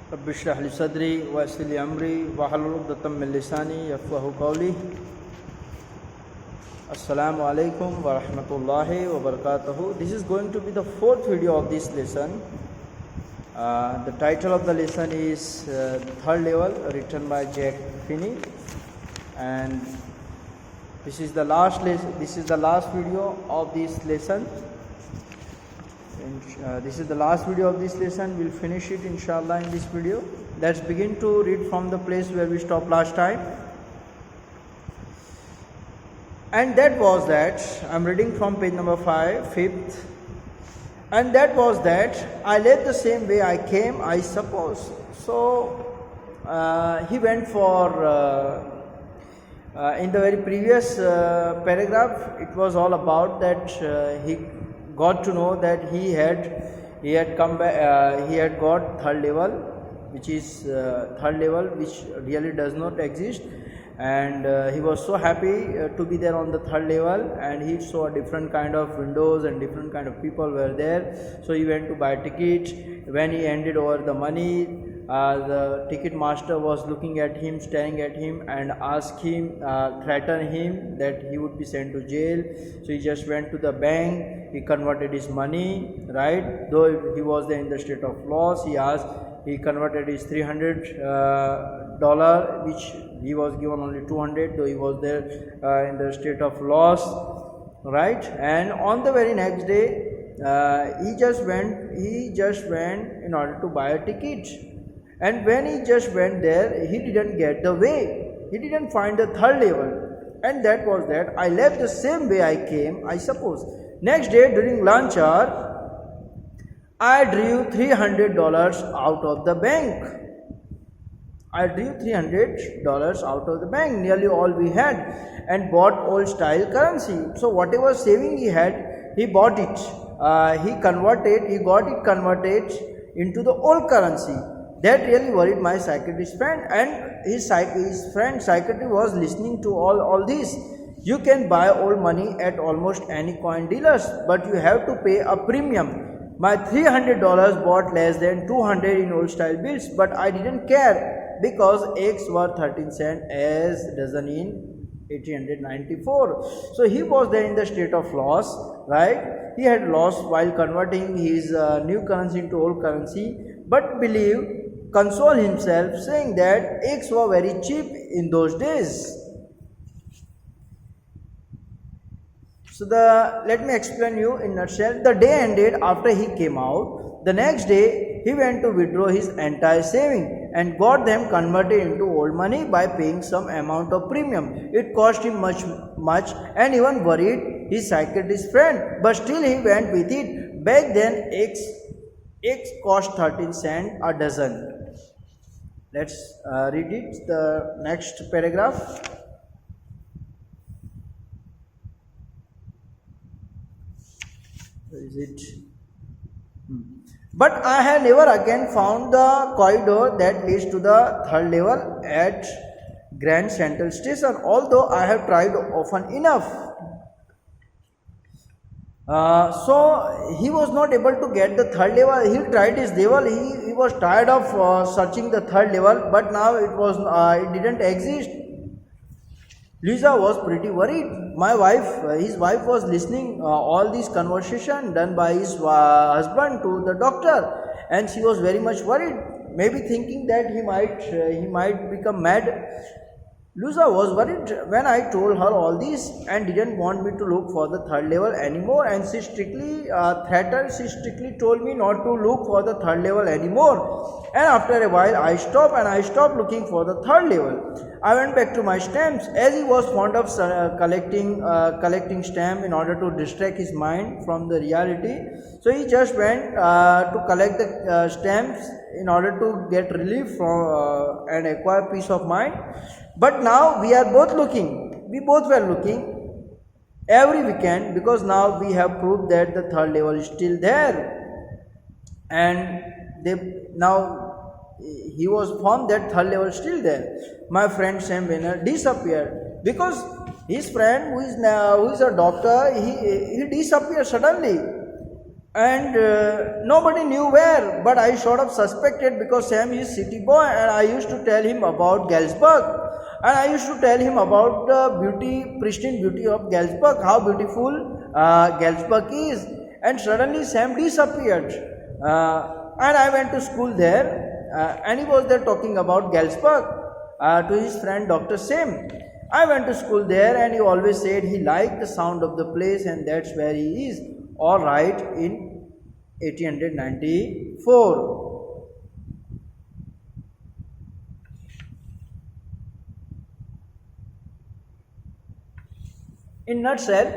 Rabbi इश्रह ली सदरी वयस्सिर ली अमरी वहलुल उक़दतम मिन लिसानी यफ़क़हू क़ौली। Assalamu alaikum wa rahmatullahi wa barakatuhu. This is going to be the fourth video of this lesson. The title of the lesson is The Third Level, written by Jack Finney, and this is the last video of this lesson. This is the last video of this lesson. We'll finish it inshallah in this video. Let's begin to read from the place where we stopped last time. And that was that, I'm reading from page number 5th. And that was that, I left the same way I came, I suppose. So, he went for, in the very previous paragraph, it was all about that he got to know that he had come back, he had got third level, which is third level, which really does not exist. And he was so happy to be there on the third level, and he saw different kind of windows and different kind of people were there. So he went to buy a ticket. When he handed over the money, the ticket master was looking at him, staring at him, and asked him, threatened him that he would be sent to jail. So he just went to the bank, he converted his money, right? Though he was there in the state of loss, he converted his $300, which he was given only 200, though he was there in the state of loss, right? And on the very next day, he just went in order to buy a ticket. And when he just went there, he didn't get the way. He didn't find the third level. And that was that. I left the same way I came, I suppose. Next day during lunch hour, I drew $300 out of the bank. I drew $300 out of the bank, nearly all we had, and bought old style currency. So whatever saving he had, he bought it. He got it converted into the old currency. That really worried my psychiatrist friend, and his friend psychiatrist was listening to all this. You can buy old money at almost any coin dealers, but you have to pay a premium. My $300 bought less than 200 in old style bills, but I didn't care because eggs were 13 cents as dozen in 1894. So he was there in the state of loss, right? He had lost while converting his new currency into old currency, but console himself, saying that eggs were very cheap in those days. So let me explain you in a nutshell. The day ended after he came out. The next day, he went to withdraw his entire saving and got them converted into old money by paying some amount of premium. It cost him much and even worried his psychiatrist friend, but still he went with it. Back then, eggs cost 13 cents a dozen. Let's read it, the next paragraph. Where is it? But I had never again found the corridor that leads to the third level at Grand Central Station, although I have tried often enough. So he was not able to get the third level. He tried his level. He was tired of searching the third level, but now it didn't exist. Lisa was pretty worried. His wife was listening all this conversation done by his husband to the doctor, and she was very much worried, maybe thinking that he might become mad. Lisa was worried when I told her all this and didn't want me to look for the third level anymore, and she strictly threatened. She strictly told me not to look for the third level anymore. And after a while, I stopped looking for the third level. I went back to my stamps, as he was fond of collecting stamps in order to distract his mind from the reality. So he just went to collect the stamps in order to get relief from and acquire peace of mind. But now we both were looking every weekend, because now we have proved that the third level is still there, and he was found that third level is still there. My friend Sam Winner disappeared because his friend, who is a doctor, he disappeared suddenly. and nobody knew where, but I sort of suspected because Sam is city boy, and I used to tell him about Galsburg, and I used to tell him about the pristine beauty of Galsburg, how beautiful Galsburg is. And suddenly Sam disappeared, and I went to school there, and he was there talking about Galsburg to his friend Dr. Sam. I went to school there, and he always said he liked the sound of the place, and that's where he is. All right, in 1894. In nutshell,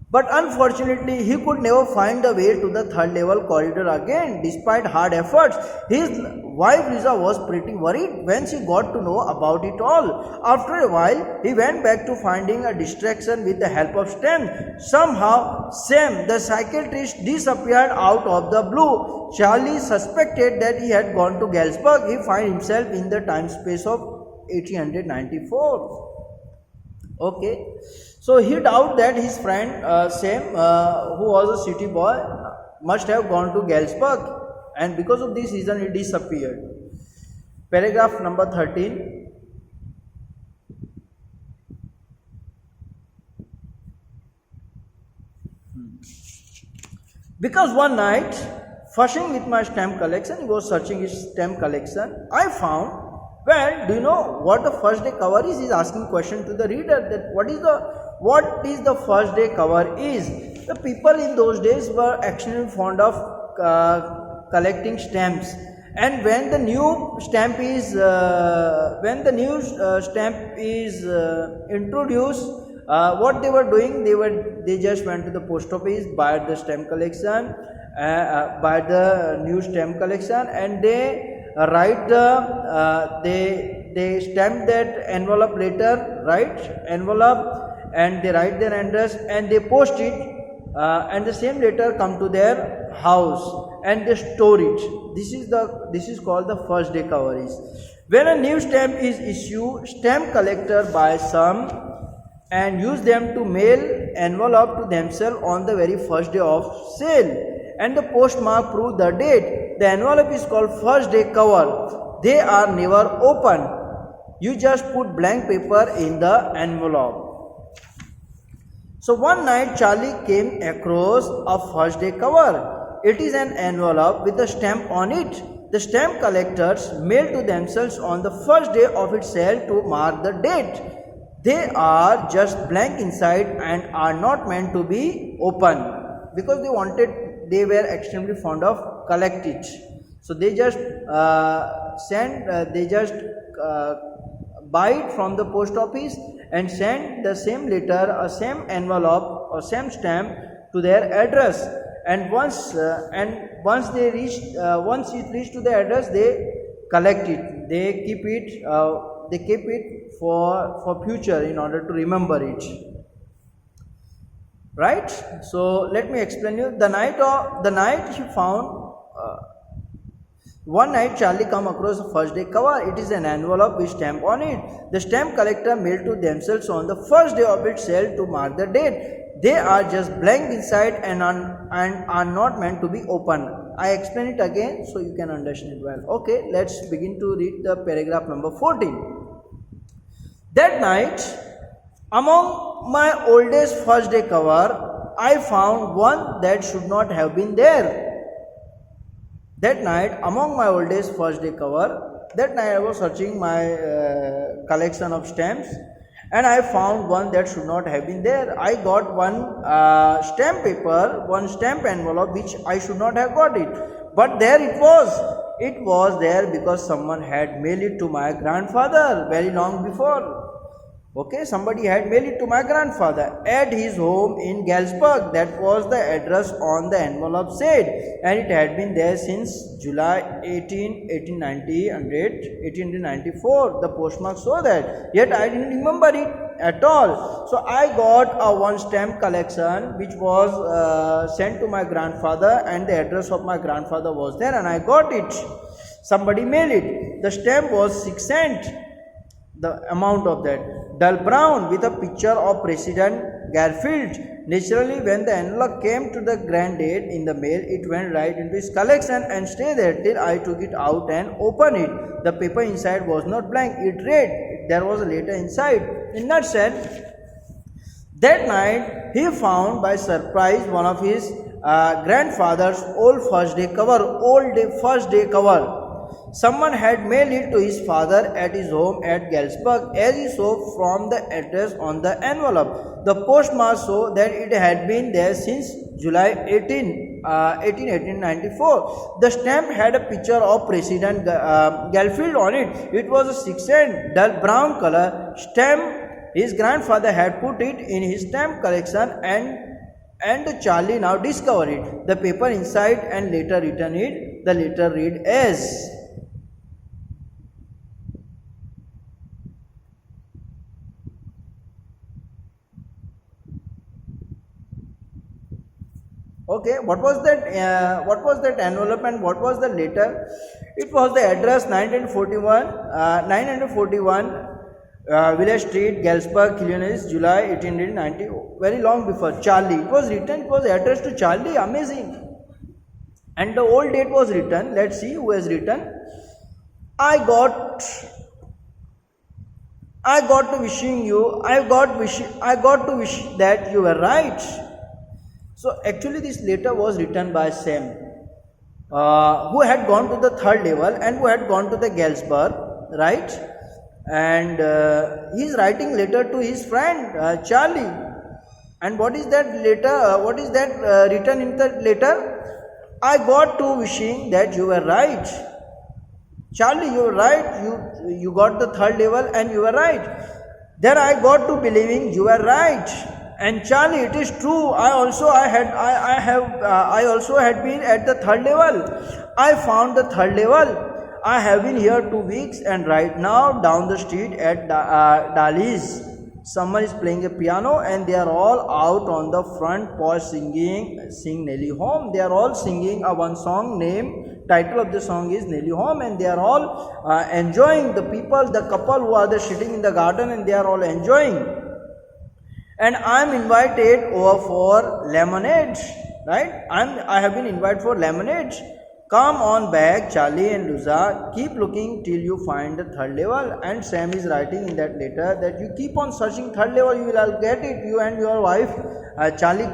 but unfortunately he could never find the way to the third level corridor again despite hard efforts. His wife Lisa was pretty worried when she got to know about it all. After a while he went back to finding a distraction with the help of Stem. Somehow Sam, the psychiatrist, disappeared out of the blue. Charlie suspected that he had gone to Galsburg. He found himself in the time space of 1894. Okay, so he doubted that his friend Sam, who was a city boy, must have gone to Galsburg, and because of this reason he disappeared. Paragraph number 13. Because one night, fussing with my stamp collection, he was searching his stamp collection, I found, well, do you know what the first day cover is? He is asking question to the reader that what is the first day cover is. The people in those days were actually fond of collecting stamps, and when the new stamp is introduced, what they were doing, they just went to the post office, buy the stamp collection, buy the new stamp collection, and they write they stamp that envelope letter, right, envelope, and they write their address and they post it, and the same letter come to their house and they store it. This is called the first day coverage. When a new stamp is issued, stamp collector buy some and use them to mail envelope to themselves on the very first day of sale, and the postmark prove the date. The envelope is called first day cover. They are never open. You just put blank paper in the envelope. So one night Charlie came across a first day cover. It is an envelope with a stamp on it. The stamp collectors mail to themselves on the first day of its sale to mark the date. They are just blank inside and are not meant to be open, because they were extremely fond of collect it. So they just buy it from the post office and send the same letter or same envelope or same stamp to their address. And once it reach to the address, they collect it. They keep it for future in order to remember it. Right? So let me explain you. The night he found. One night Charlie come across the first day cover. It is an envelope with stamp on it. The stamp collector mailed to themselves on the first day of its sale to mark the date. They are just blank inside and are not meant to be open. I explain it again so you can understand it well. Okay, let's begin to read the paragraph number 14. That night, among my oldest first day cover, I found one that should not have been there. That night, among my oldest first day cover, that night I was searching my collection of stamps, and I found one that should not have been there. I got one stamp paper, one stamp envelope which I should not have got it. But there it was. It was there because someone had mailed it to my grandfather very long before. Okay, somebody had mailed it to my grandfather at his home in Galsburg. That was the address on the envelope said, and it had been there since July 1894. The postmark saw that, yet I didn't remember it at all. So I got a one stamp collection which was sent to my grandfather, and the address of my grandfather was there, and I got it. Somebody mailed it. The stamp was 6 cents. The amount of that, dull brown with a picture of President Garfield Naturally, when the envelope came to the granddad in the mail, it went right into his collection and stayed there till I took it out and opened it. The paper inside was not blank. It read. There was a letter inside. In nutshell, that night he found by surprise one of his grandfather's old first day cover. Someone had mailed it to his father at his home at Galsburg, as he saw from the address on the envelope. The postmaster saw that it had been there since July 18, 1894. The stamp had a picture of President Garfield on it. It was a 6-cent, dull brown color stamp. His grandfather had put it in his stamp collection, and Charlie now discovered it. The paper inside and later returned it. The letter read as. Okay, what was that? What was that envelope and what was the letter? It was the address 941 Village Street, Galsburg, Illinois, July 1890. Very long before Charlie. It was written. It was addressed to Charlie. Amazing. And the old date was written. Let's see who has written. I got to wishing you. I got to wish that you were right. So actually this letter was written by Sam, who had gone to the third level and who had gone to the Galsburg, right? And he is writing letter to his friend Charlie. And what is that letter? What is that written in the letter? I got to wishing that you were right. Charlie, you were right. You got the third level and you were right. Then I got to believing you were right. And Charlie, it is true. I also had been at the third level. I found the third level. I have been here 2 weeks, and right now down the street at Dali's, someone is playing a piano, and they are all out on the front porch sing Nelly Home. They are all singing one song name. Title of the song is Nelly Home, and they are all enjoying. The couple who are there sitting in the garden, and they are all enjoying. And I am invited over for lemonade, right? I have been invited for lemonade. Come on back, Charlie and Luza. Keep looking till you find the third level. And Sam is writing in that letter that you keep on searching third level, you will get it. You and your wife, Charlie,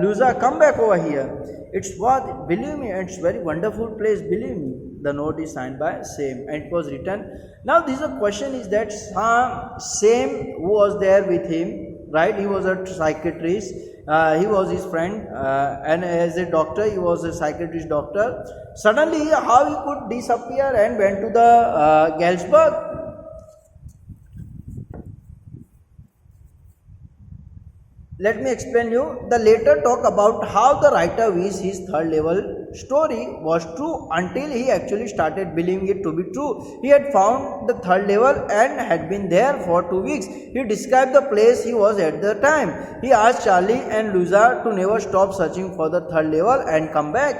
Luza, come back over here. It's what, believe me, it's very wonderful place, believe me. The note is signed by Sam and it was written. Now this is a question is that Sam who was there with him, right? He was a psychiatrist. He was his friend, and as a doctor, he was a psychiatrist doctor. Suddenly, how he could disappear and went to the Galsburg? Let me explain you. The letter talk about how the writer wished his third level story was true until he actually started believing it to be true. He had found the third level and had been there for 2 weeks. He described the place he was at the time. He asked Charlie and Luza to never stop searching for the third level and come back.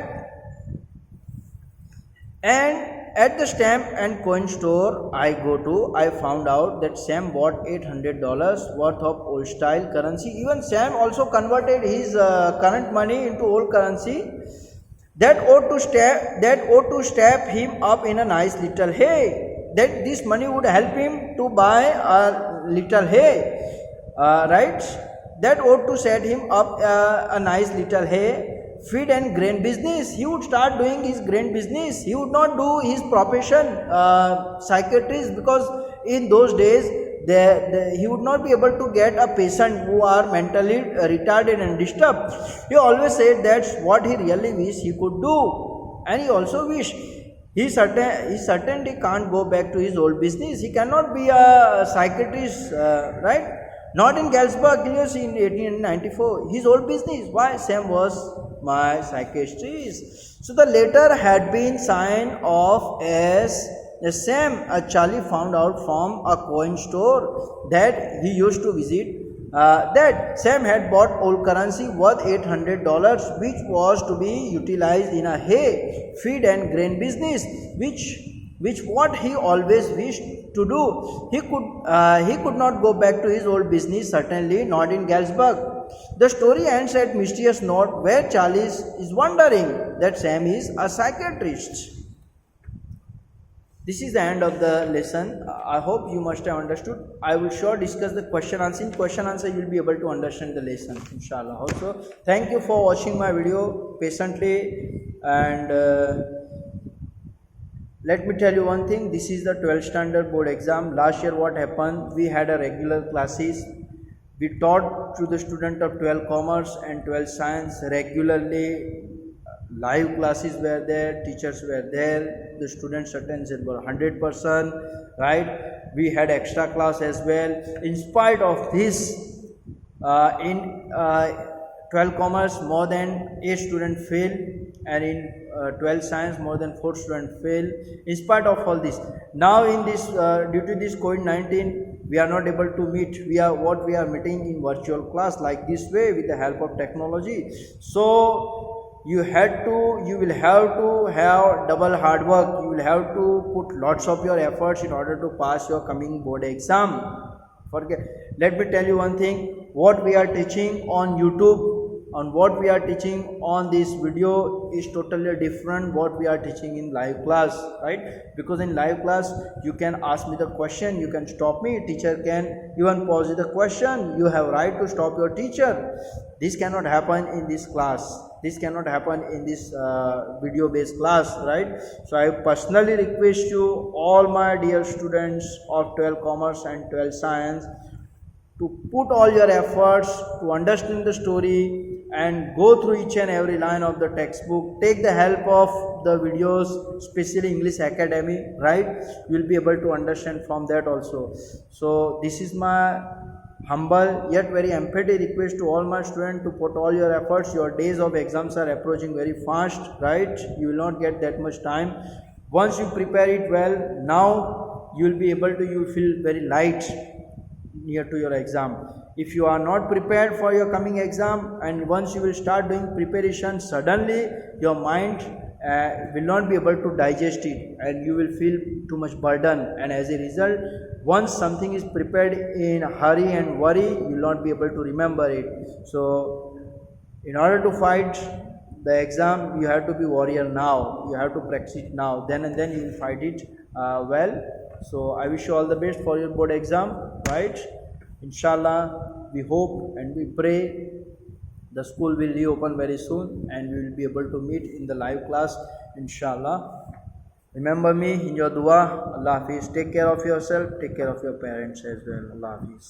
And at the stamp and coin store I go to, I found out that Sam bought $800 worth of old style currency. Even Sam also converted his current money into old currency. That ought to step him up in a nice little hay. That this money would help him to buy a little hay, right? That ought to set him up a nice little hay. Feed and grain business. He would start doing his grain business. He would not do his profession psychiatrist, because in those days he would not be able to get a patient who are mentally retarded and disturbed. He always said that's what he really wished he could do, and he also wished he certainly can't go back to his old business. He cannot be a psychiatrist, right? Not in Galsburg, Illinois in 1894. His old business. Why? Sam was my psychiatrist. So the letter had been signed off as Sam. Charlie found out from a coin store that he used to visit that Sam had bought old currency worth $800, which was to be utilized in a hay, feed and grain business, which what he always wished to do. He could not go back to his old business, certainly not in Galsburg. The story ends at mysterious note where Charlie is wondering that Sam is a psychiatrist. This is the end of the lesson. I hope you must have understood. I will sure discuss the question answer. In question answer, you will be able to understand the lesson, inshallah. Also, thank you for watching my video patiently. And let me tell you one thing. This is the 12th standard board exam. Last year, what happened? We had a regular classes. We taught to the student of 12 commerce and 12 science regularly. Live classes were there, teachers were there, the students' attendance were 100%, right? We had extra class as well. In spite of this, in 12 commerce more than 8 students fail, and in 12 science more than 4 students fail. In spite of all this, now in this due to this COVID-19, we are not able to meet. We are meeting in virtual class like this way with the help of technology. So you will have to have double hard work. You will have to put lots of your efforts in order to pass your coming board exam. Let me tell you one thing. What we are teaching on YouTube and what we are teaching on this video is totally different what we are teaching in live class, right? Because in live class you can ask me the question, you can stop me, teacher can even pause the question, you have right to stop your teacher. This cannot happen in this class, this cannot happen in this video based class, right? So I personally request you, all my dear students of 12 commerce and 12 science, to put all your efforts to understand the story and go through each and every line of the textbook. Take the help of the videos, especially English Academy, right? You will be able to understand from that also. So this is my humble yet very emphatic request to all my students to put all your efforts. Your days of exams are approaching very fast, right? You will not get that much time. Once you prepare it well, now you will be able to, you feel very light near to your exam. If you are not prepared for your coming exam, and once you will start doing preparation, suddenly your mind will not be able to digest it and you will feel too much burden, and as a result, once something is prepared in a hurry and worry, you will not be able to remember it. So in order to fight the exam, you have to be warrior now, you have to practice it now, then and then you will fight it well. So I wish you all the best for your board exam, right? Inshallah, we hope and we pray the school will reopen very soon and we will be able to meet in the live class, inshallah. Remember me in your dua. Allah Hafiz. Take care of yourself, take care of your parents as well. Allah Hafiz.